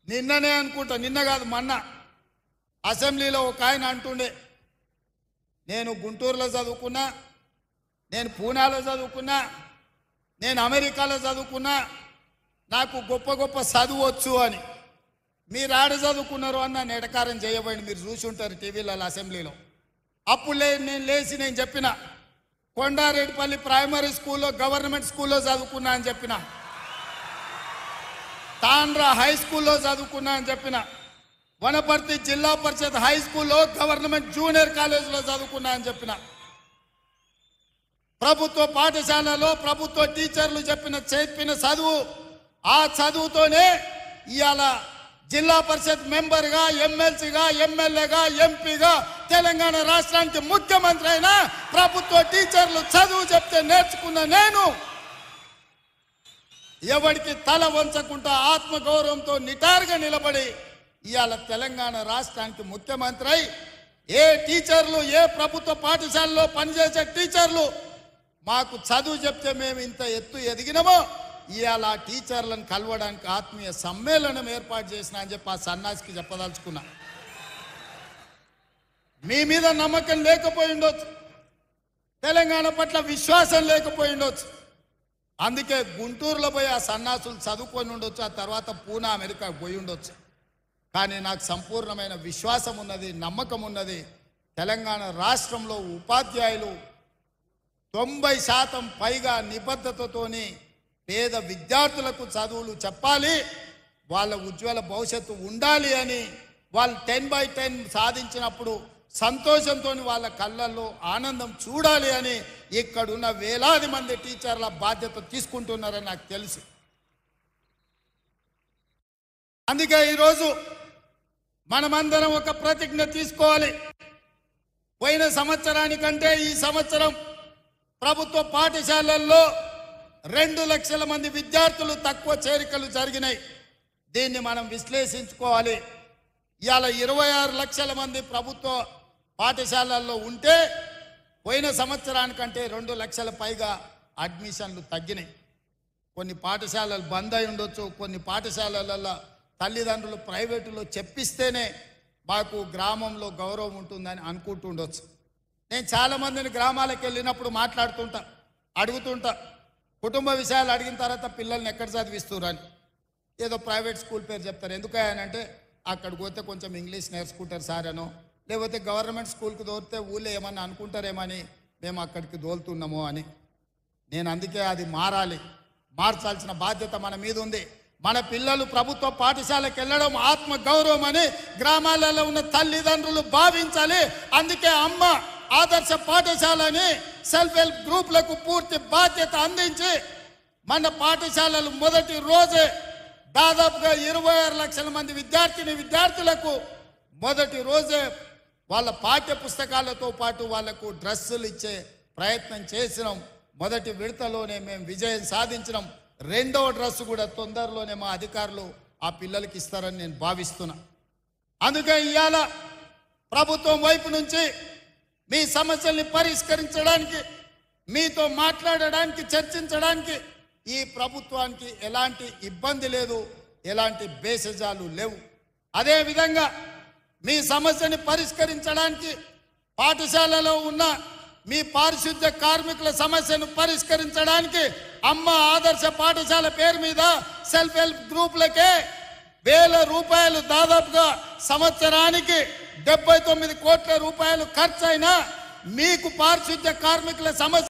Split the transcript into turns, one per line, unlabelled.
నిన్ననే అనుకుంటా, నిన్న కాదు మొన్న అసెంబ్లీలో ఒక ఆయన అంటుండే, నేను గుంటూరులో చదువుకున్నా, నేను పూనాలో చదువుకున్నా, నేను అమెరికాలో చదువుకున్నా, నాకు గొప్ప గొప్ప చదువు వచ్చు అని. మీరు ఆడ చదువుకున్నారు అన్న నెటకారం చేయబోయింది, మీరు చూసి ఉంటారు టీవీలలో అసెంబ్లీలో. అప్పుడు నేను లేచి నేను చెప్పిన, కొండారెడ్డిపల్లి ప్రైమరీ స్కూల్లో గవర్నమెంట్ స్కూల్లో చదువుకున్నా అని చెప్పిన, తాండ్రా హై స్కూల్లో చదువుకున్నా అని చెప్పిన, వనపర్తి జిల్లా పరిషత్ హై స్కూల్లో గవర్నమెంట్ జూనియర్ కాలేజీలో చదువుకున్నా అని చెప్పిన, ప్రభుత్వ పాఠశాలలో ప్రభుత్వ టీచర్లు చెప్పిన చదువు, ఆ చదువుతోనే ఇవాళ జిల్లా పరిషత్ మెంబర్గా, ఎమ్మెల్సీగా, ఎమ్మెల్యేగా, ఎంపీగా తెలంగాణ రాష్ట్రానికి ముఖ్యమంత్రి అయినా ప్రభుత్వ టీచర్లు చదువు చెప్తే నేర్చుకున్న నేను ఎవరికి తల వంచకుండా ఆత్మగౌరవంతో నిటారుగా నిలబడి ఇవాళ తెలంగాణ రాష్ట్రానికి ముఖ్యమంత్రి అయి, ఏ టీచర్లు, ఏ ప్రభుత్వ పాఠశాలలో పనిచేసే టీచర్లు మాకు చదువు చెప్తే మేము ఇంత ఎత్తు ఎదిగినామో, ఇవాళ ఆ టీచర్లను కలవడానికి ఆత్మీయ సమ్మేళనం ఏర్పాటు చేసిన అని చెప్పి ఆ సన్నాసికి చెప్పదలుచుకున్నా. మీ మీద నమ్మకం లేకపోయి ఉండొచ్చు, తెలంగాణ పట్ల విశ్వాసం లేకపోయి ఉండొచ్చు, అందుకే గుంటూరులో పోయి ఆ సన్నాసులు చదువుకొని ఉండొచ్చు, ఆ తర్వాత పూనా అమెరికా పోయి ఉండొచ్చు. కానీ నాకు సంపూర్ణమైన విశ్వాసం ఉన్నది, నమ్మకం ఉన్నది. తెలంగాణ రాష్ట్రంలో ఉపాధ్యాయులు 90% పైగా నిబద్ధతతోని పేద విద్యార్థులకు చదువులు చెప్పాలి, వాళ్ళ ఉజ్వల భవిష్యత్తు ఉండాలి అని, వాళ్ళు 10/10 సాధించినప్పుడు సంతోషంతో వాళ్ళ కళ్ళల్లో ఆనందం చూడాలి అని ఇక్కడున్న వేలాది మంది టీచర్ల బాధ్యత తీసుకుంటున్నారని నాకు తెలుసు. అందుకే ఈరోజు మనమందరం ఒక ప్రతిజ్ఞ తీసుకోవాలి. పోయిన సంవత్సరానికంటే ఈ సంవత్సరం ప్రభుత్వ పాఠశాలల్లో 2 లక్షల మంది విద్యార్థులు తక్కువ చేరికలు జరిగినాయి. దీన్ని మనం విశ్లేషించుకోవాలి. ఇవాళ 26 లక్షల మంది ప్రభుత్వ పాఠశాలల్లో ఉంటే పోయిన సంవత్సరానికంటే 2 లక్షల పైగా అడ్మిషన్లు తగ్గినాయి. కొన్ని పాఠశాలలు బంద్ అయి ఉండొచ్చు, కొన్ని పాఠశాలలలో తల్లిదండ్రులు ప్రైవేటులో చెప్పిస్తేనే మాకు గ్రామంలో గౌరవం ఉంటుందని అనుకుంటుండొచ్చు. నేను చాలామందిని గ్రామాలకు వెళ్ళినప్పుడు మాట్లాడుతుంటా, అడుగుతుంటా, కుటుంబ విషయాలు అడిగిన తర్వాత పిల్లల్ని ఎక్కడ చదివిస్తున్నారు, ఏదో ప్రైవేట్ స్కూల్ పేరు చెప్తారు. ఎందుకనంటే అక్కడికి పోతే కొంచెం ఇంగ్లీష్ నేర్చుకుంటారు సార్ అనో, లేకపోతే గవర్నమెంట్ స్కూల్కి దోరితే ఊళ్ళో ఏమన్నా అనుకుంటారేమని మేము అక్కడికి దోలుతున్నాము అని. నేను అందుకే అది మారాలి, మార్చాల్సిన బాధ్యత మన మీద ఉంది. మన పిల్లలు ప్రభుత్వ పాఠశాలకు వెళ్ళడం ఆత్మ గౌరవం అని గ్రామాలలో ఉన్న తల్లిదండ్రులు భావించాలి. అందుకే అమ్మ ఆదర్శ పాఠశాలని సెల్ఫ్ హెల్ప్ గ్రూపులకు పూర్తి బాధ్యత అందించి మన పాఠశాలలు మొదటి రోజే దాదాపుగా 26 లక్షల మంది విద్యార్థులకు మొదటి రోజే వాళ్ళ పాఠ్య పుస్తకాలతో పాటు వాళ్లకు డ్రెస్సులు ఇచ్చే ప్రయత్నం చేసినాం. మొదటి విడతలోనే మేము విజయం సాధించినాం. రెండవ డ్రెస్సు కూడా తొందరలోనే మా అధికారులు ఆ పిల్లలకి ఇస్తారని నేను భావిస్తున్నా. అందుకే ఇవాళ ప్రభుత్వం వైపు నుంచి మీ సమస్యల్ని పరిష్కరించడానికి, మీతో మాట్లాడడానికి, చర్చించడానికి ఈ ప్రభుత్వానికి ఎలాంటి ఇబ్బంది లేదు, ఎలాంటి బేసజాలు లేవు. అదేవిధంగా మీ సమస్యని పరిష్కరించడానికి పాఠశాలలో ఉన్న మీ పారిశుద్ధ్య కార్మికుల సమస్యను పరిష్కరించడానికి అమ్మ ఆదర్శ పాఠశాల పేరు మీద సెల్ఫ్ హెల్ప్ గ్రూపులకే 1000 రూపాయలు, దాదాపుగా సంవత్సరానికి 79 కోట్ల రూపాయలు ఖర్చు అయినా మీకు పారిశుద్ధ్య కార్మికుల సమస్య